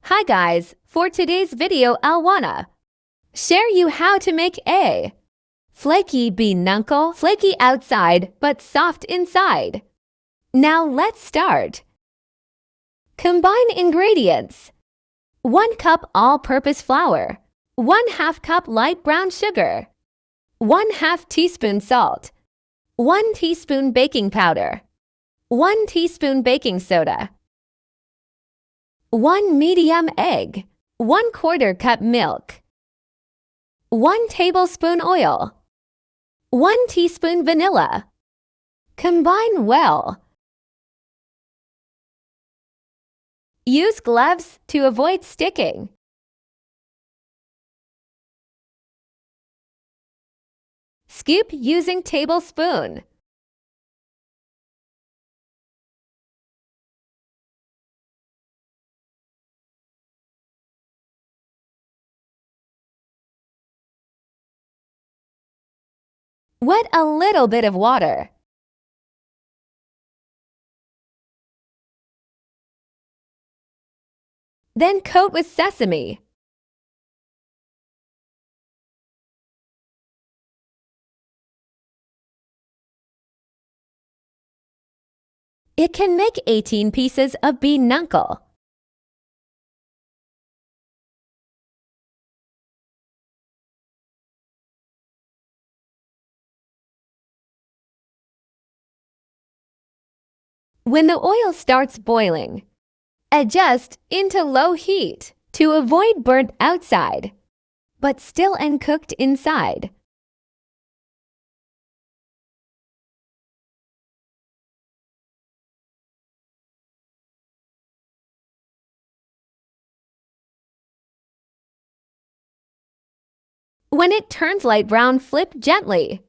Hi guys, for today's video I wanna share you how to make a flaky binangkal, flaky outside but soft inside. Now let's start. Combine ingredients. 1 cup all-purpose flour, 1/2 cup light brown sugar, 1/2 teaspoon salt, 1 teaspoon baking powder, 1 teaspoon baking soda, 1 medium egg, 1/4 cup milk, 1 tablespoon oil, 1 teaspoon vanilla. Combine well. Use gloves to avoid sticking. Scoop using tablespoon. Wet a little bit of water. Then coat with sesame. It can make 18 pieces of binangkal. When the oil starts boiling, adjust into low heat to avoid burnt outside, but still uncooked inside. When it turns light brown, flip gently.